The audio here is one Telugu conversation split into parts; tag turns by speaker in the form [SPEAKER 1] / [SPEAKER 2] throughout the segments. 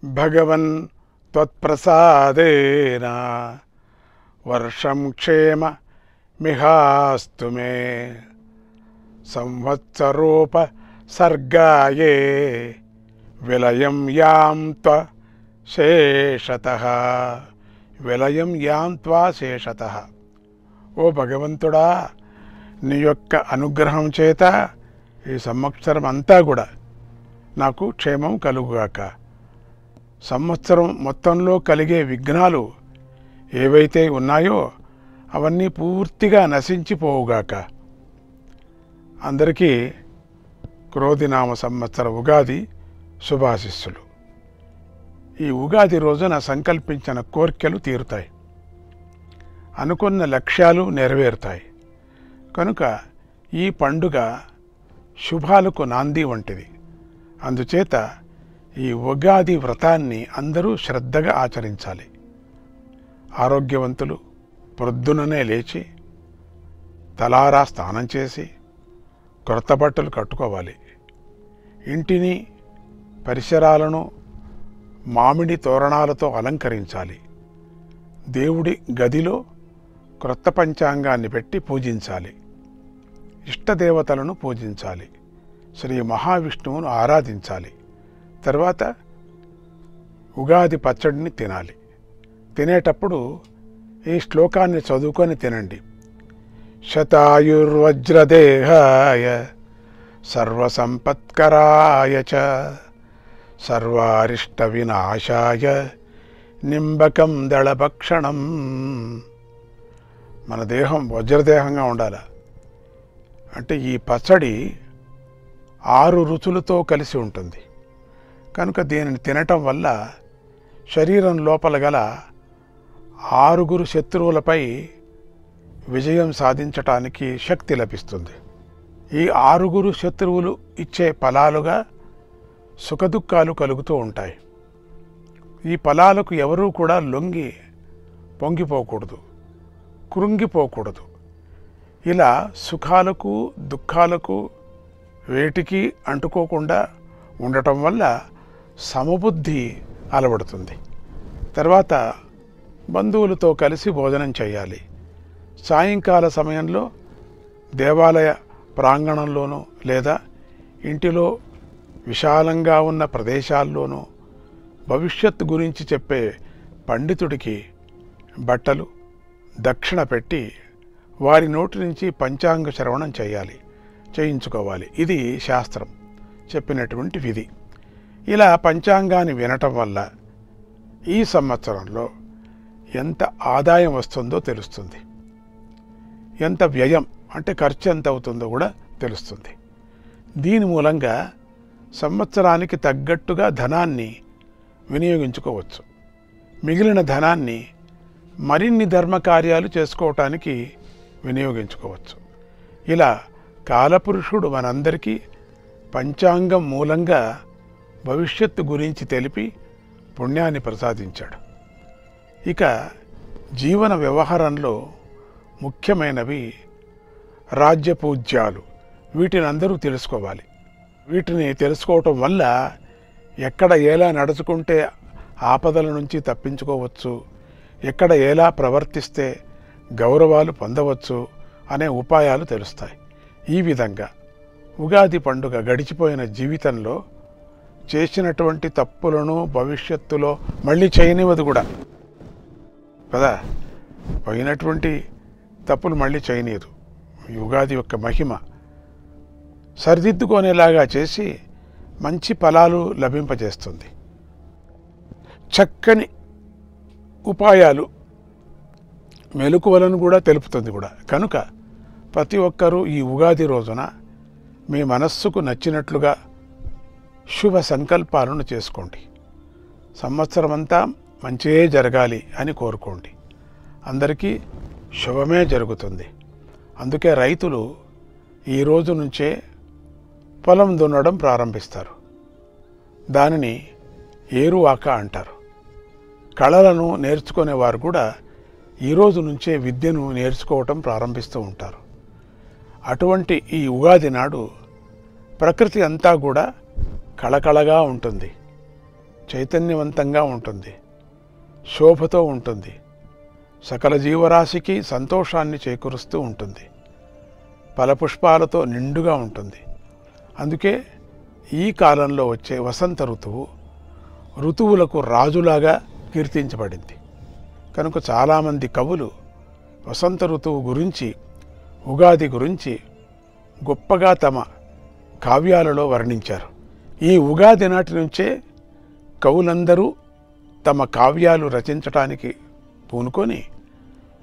[SPEAKER 1] భగవన్ త్వత్ప్రసాదేన వర్షం క్షేమ మిహాస్తు మే సంవత్సరోప సర్గాయే విలయం యాం త్వ శేషతః విలయం యాం త్వా శేషతః. ఓ భగవంతుడా, నీ యొక్క అనుగ్రహం చేత ఈ సంవత్సరం అంతా కూడా నాకు క్షేమం కలుగుగాక. సంవత్సరం మొత్తంలో కలిగే విఘ్నాలు ఏవైతే ఉన్నాయో అవన్నీ పూర్తిగా నశించిపోవుగాక. అందరికీ క్రోధినామ సంవత్సర ఉగాది శుభాశిస్సులు. ఈ ఉగాది రోజున సంకల్పించిన కోర్కెలు తీరుతాయి, అనుకున్న లక్ష్యాలు నెరవేరుతాయి. కనుక ఈ పండుగ శుభాలకు నాంది వంటిది. అందుచేత ఈ ఉగాది వ్రతాన్ని అందరూ శ్రద్ధగా ఆచరించాలి. ఆరోగ్యవంతులు ప్రొద్దుననే లేచి తలారా స్నానం చేసి కొత్త బట్టలు కట్టుకోవాలి. ఇంటిని పరిసరాలను మామిడి తోరణాలతో అలంకరించాలి. దేవుడి గదిలో క్రొత్త పంచాంగాన్ని పెట్టి పూజించాలి. ఇష్టదేవతలను పూజించాలి. శ్రీ మహావిష్ణువును ఆరాధించాలి. తర్వాత ఉగాది పచ్చడిని తినాలి. తినేటప్పుడు ఈ శ్లోకాన్ని చదువుకొని తినండి. శతాయుర్వజ్రదేహాయ సర్వసంపత్కరాయ చ సర్వారిష్ట వినాశాయ నింబకం దళభక్షణం. మన దేహం వజ్రదేహంగా ఉండాలి. అంటే ఈ పచ్చడి 6 రుచులతో కలిసి ఉంటుంది. కనుక దీనిని తినటం వల్ల శరీరం లోపల గల 6 శత్రువులపై విజయం సాధించటానికి శక్తి లభిస్తుంది. ఈ 6 శత్రువులు ఇచ్చే ఫలాలుగా సుఖదుఖాలు కలుగుతూ ఉంటాయి. ఈ ఫలాలకు ఎవరూ కూడా లొంగి పొంగిపోకూడదు, కృంగిపోకూడదు. ఇలా సుఖాలకు దుఃఖాలకు వేటికి అంటుకోకుండా ఉండటం వల్ల సమబుద్ధి అలవడుతుంది. తర్వాత బంధువులతో కలిసి భోజనం చేయాలి. సాయంకాల సమయంలో దేవాలయ ప్రాంగణంలోనూ లేదా ఇంటిలో విశాలంగా ఉన్న ప్రదేశాల్లోనూ భవిష్యత్తు గురించి చెప్పే పండితుడికి బట్టలు దక్షిణ పెట్టి వారి నోటి నుంచి పంచాంగ శ్రవణం చేయించుకోవాలి. ఇది శాస్త్రం చెప్పినటువంటి విధి. ఇలా పంచాంగాన్ని వినటం వల్ల ఈ సంవత్సరంలో ఎంత ఆదాయం వస్తుందో తెలుస్తుంది, ఎంత వ్యయం అంటే ఖర్చు ఎంత అవుతుందో కూడా తెలుస్తుంది. దీని మూలంగా సంవత్సరానికి తగ్గట్టుగా ధనాన్ని వినియోగించుకోవచ్చు. మిగిలిన ధనాన్ని మరిన్ని ధర్మకార్యాలు చేసుకోవటానికి వినియోగించుకోవచ్చు. ఇలా కాలపురుషుడు మనందరికీ పంచాంగం మూలంగా భవిష్యత్తు గురించి తెలిపి పుణ్యాన్ని ప్రసాదించాడు. ఇక జీవన వ్యవహారంలో ముఖ్యమైనవి రాజ్యపూజ్యాలు. వీటిని అందరూ తెలుసుకోవాలి. వీటిని తెలుసుకోవటం వల్ల ఎక్కడ ఎలా నడుచుకుంటే ఆపదల నుంచి తప్పించుకోవచ్చు, ఎక్కడ ఎలా ప్రవర్తిస్తే గౌరవాలు పొందవచ్చు అనే ఉపాయాలు తెలుస్తాయి. ఈ విధంగా ఉగాది పండుగ గడిచిపోయిన జీవితంలో చేసినటువంటి తప్పులను భవిష్యత్తులో మళ్ళీ చేయనివ్వదు కూడా కదా. పోయినటువంటి తప్పులు మళ్ళీ చేయనీయదు. ఉగాది యొక్క మహిమ సరిదిద్దుకునేలాగా చేసి మంచి ఫలాలు లభింపజేస్తుంది. చక్కని ఉపాయాలు మెలకువలను కూడా తెలుపుతుంది కూడా. కనుక ప్రతి ఒక్కరూ ఈ ఉగాది రోజున మీ మనస్సుకు నచ్చినట్లుగా శుభ సంకల్పాలను చేసుకోండి. సంవత్సరమంతా మంచిగా జరగాలి అని కోరుకోండి. అందరికీ శుభమే జరుగుతుంది. అందుకే రైతులు ఈ రోజు నుంచే పొలం దున్నడం ప్రారంభిస్తారు. దానిని ఏరువాక అంటారు. కళలను నేర్చుకునేవారు కూడా ఈరోజు నుంచే విద్యను నేర్చుకోవటం ప్రారంభిస్తూ ఉంటారు. అటువంటి ఈ ఉగాది నాడు ప్రకృతి అంతా కూడా కళకళగా ఉంటుంది. చైతన్యవంతంగా ఉంటుంది, శోభతో ఉంటుంది, సకల జీవరాశికి సంతోషాన్ని చేకూరుస్తూ ఉంటుంది, ఫలపుష్పాలతో నిండుగా ఉంటుంది. అందుకే ఈ కాలంలో వచ్చే వసంత ఋతువు ఋతువులకు రాజులాగా కీర్తించబడింది. కనుక చాలామంది కవులు వసంత ఋతువు గురించి, ఉగాది గురించి గొప్పగా తమ కావ్యాలలో వర్ణించారు. ఈ ఉగాది నాటి నుంచే కవులందరూ తమ కావ్యాలు రచించటానికి పూనుకొని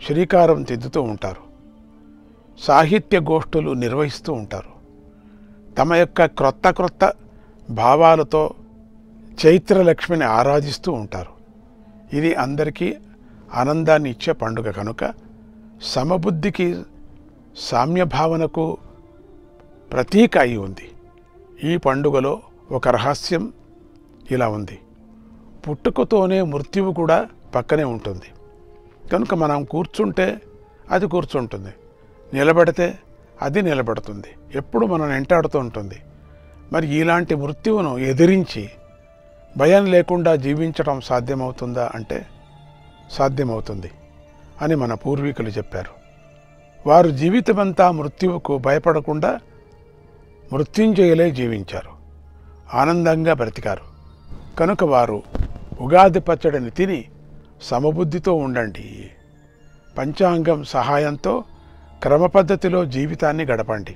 [SPEAKER 1] శ్రీకారం దిద్దుతూ ఉంటారు. సాహిత్య గోష్ఠులు నిర్వహిస్తూ ఉంటారు. తమ యొక్క క్రొత్త క్రొత్త భావాలతో చైత్రలక్ష్మిని ఆరాధిస్తూ ఉంటారు. ఇది అందరికీ ఆనందాన్ని ఇచ్చే పండుగ కనుక సమబుద్ధికి, సామ్యభావనకు ప్రతీక అయి ఉంది. ఈ పండుగలో ఒక రహస్యం ఇలా ఉంది. పుట్టుకతోనే మృత్యువు కూడా పక్కనే ఉంటుంది. కనుక మనం కూర్చుంటే అది కూర్చుంటుంది, నిలబడితే అది నిలబడుతుంది, ఎప్పుడు మనం వెంటాడుతూ ఉంటుంది. మరి ఇలాంటి మృత్యువును ఎదిరించి భయం లేకుండా జీవించడం సాధ్యమవుతుందా అంటే సాధ్యమవుతుంది అని మన పూర్వీకులు చెప్పారు. వారు జీవితమంతా మృత్యువుకు భయపడకుండా మృత్యుంజయులై జీవించారు, ఆనందంగా బ్రతికారు. కనుక వారు ఉగాది పచ్చడిని తిని సమబుద్ధితో ఉండండి, పంచాంగం సహాయంతో క్రమపద్ధతిలో జీవితాన్ని గడపండి.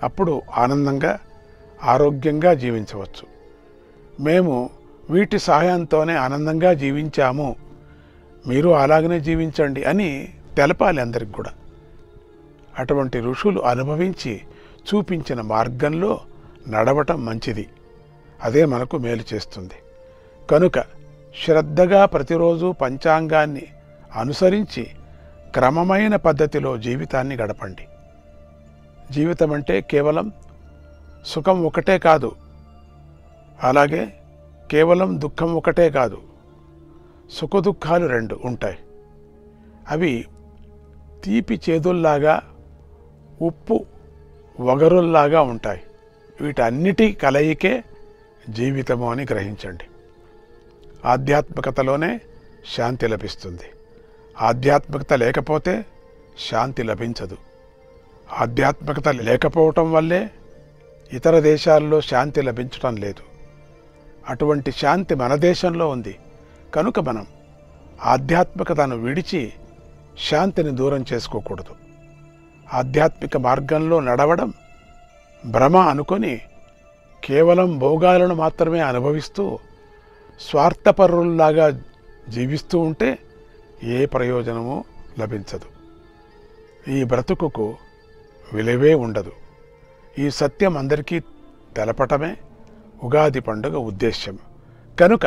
[SPEAKER 1] అప్పుడు ఆనందంగా, ఆరోగ్యంగా జీవించవచ్చు. మేము వీటి సహాయంతోనే ఆనందంగా జీవించాము, మీరు అలాగనే జీవించండి అని తెలపాలి అందరికి కూడా. అటువంటి ఋషులు అనుభవించి చూపించిన మార్గంలో నడవటం మంచిది. అదే మనకు మేలు చేస్తుంది. కనుక శ్రద్ధగా ప్రతిరోజు పంచాంగాన్ని అనుసరించి క్రమమైన పద్ధతిలో జీవితాన్ని గడపండి. జీవితం అంటే కేవలం సుఖం ఒకటే కాదు, అలాగే కేవలం దుఃఖం ఒకటే కాదు, సుఖదుఖాలు రెండు ఉంటాయి. అవి తీపి చేదుల్లాగా, ఉప్పు వగరుల్లాగా ఉంటాయి. వీటన్నిటి కలయికే జీవితము అని గ్రహించండి. ఆధ్యాత్మికతలోనే శాంతి లభిస్తుంది. ఆధ్యాత్మికత లేకపోతే శాంతి లభించదు. ఆధ్యాత్మికత లేకపోవటం వల్లే ఇతర దేశాల్లో శాంతి లభించటం లేదు. అటువంటి శాంతి మన దేశంలో ఉంది. కనుక మనం ఆధ్యాత్మికతను విడిచి శాంతిని దూరం చేసుకోకూడదు. ఆధ్యాత్మిక మార్గంలో నడవడం భ్రమ అనుకొని కేవలం భోగాలను మాత్రమే అనుభవిస్తూ స్వార్థపరుల్లాగా జీవిస్తూ ఉంటే ఏ ప్రయోజనమూ లభించదు. ఈ బ్రతుకుకు విలువే ఉండదు. ఈ సత్యం అందరికీ తెలపటమే ఉగాది పండుగ ఉద్దేశ్యం. కనుక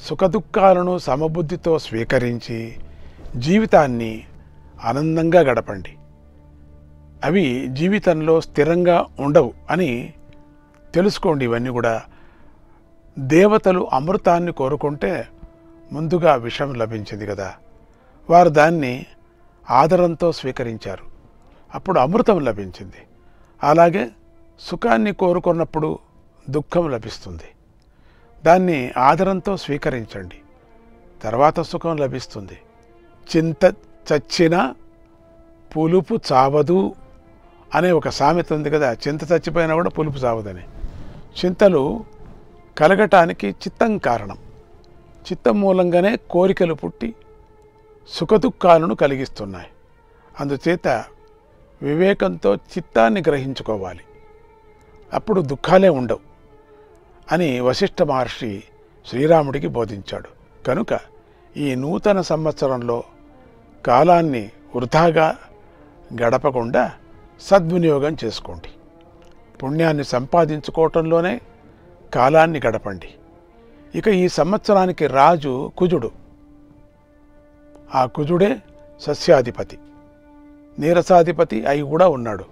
[SPEAKER 1] సుఖదుఖాలను సమబుద్ధితో స్వీకరించి జీవితాన్ని ఆనందంగా గడపండి. అవి జీవితంలో స్థిరంగా ఉండవు అని తెలుసుకోండి. ఇవన్నీ కూడా దేవతలు అమృతాన్ని కోరుకుంటే ముందుగా విషం లభించింది కదా, వారు దాన్ని ఆదరంతో స్వీకరించారు, అప్పుడు అమృతం లభించింది. అలాగే సుఖాన్ని కోరుకున్నప్పుడు దుఃఖం లభిస్తుంది. దాన్ని ఆదరంతో స్వీకరించండి, తర్వాత సుఖం లభిస్తుంది. చింత చచ్చినా పులుపు చావదు అనే ఒక సామెత ఉంది కదా, చింత చచ్చిపోయినా కూడా పులుపు చావదని. చింతలు కలగటానికి చిత్తం కారణం. చిత్తం మూలంగానే కోరికలు పుట్టి సుఖదుఖాలను కలిగిస్తున్నాయి. అందుచేత వివేకంతో చిత్తాన్ని గ్రహించుకోవాలి, అప్పుడు దుఃఖాలే ఉండవు అని వశిష్ఠ మహర్షి శ్రీరాముడికి బోధించాడు. కనుక ఈ నూతన సంవత్సరంలో కాలాన్ని వృధాగా గడపకుండా సద్వినియోగం చేసుకోండి. పుణ్యాన్ని సంపాదించుకోవటంలోనే కాలాన్ని గడపండి. ఇక ఈ సంవత్సరానికి రాజు కుజుడు. ఆ కుజుడే సస్యాధిపతి, నీరసాధిపతి అయి కూడా ఉన్నాడు.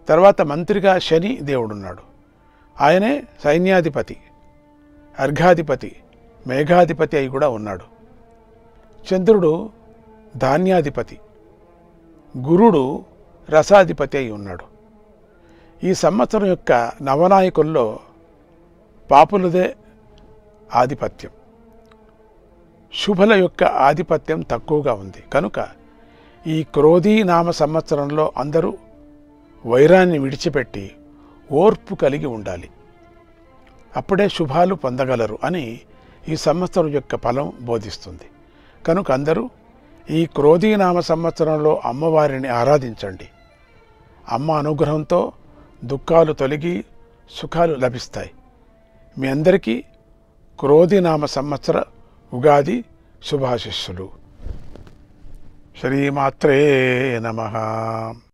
[SPEAKER 1] తర్వాత మంత్రిగా శని దేవుడున్నాడు, ఆయనే సైన్యాధిపతి, అర్ఘాధిపతి, మేఘాధిపతి అయి కూడా ఉన్నాడు. చంద్రుడు ధాన్యాధిపతి, గురుడు రసాధిపతి అయి ఉన్నాడు. ఈ సంవత్సరం యొక్క నవనాయకుల్లో పాపులదే ఆధిపత్యం. శుభల యొక్క ఆధిపత్యం తక్కువగా ఉంది కనుక ఈ క్రోధీ నామ సంవత్సరంలో అందరూ వైరాన్ని విడిచిపెట్టి ఓర్పు కలిగి ఉండాలి. అప్పుడే శుభాలు పొందగలరు అని ఈ సంవత్సరం యొక్క ఫలం బోధిస్తుంది. కనుక అందరూ ఈ క్రోధీనామ సంవత్సరంలో అమ్మవారిని ఆరాధించండి. అమ్మ అనుగ్రహంతో దుఃఖాలు తొలగి సుఖాలు లభిస్తాయి. మీ అందరికీ క్రోధీనామ సంవత్సర ఉగాది శుభాశిస్సులు. శ్రీమాత్రే నమః.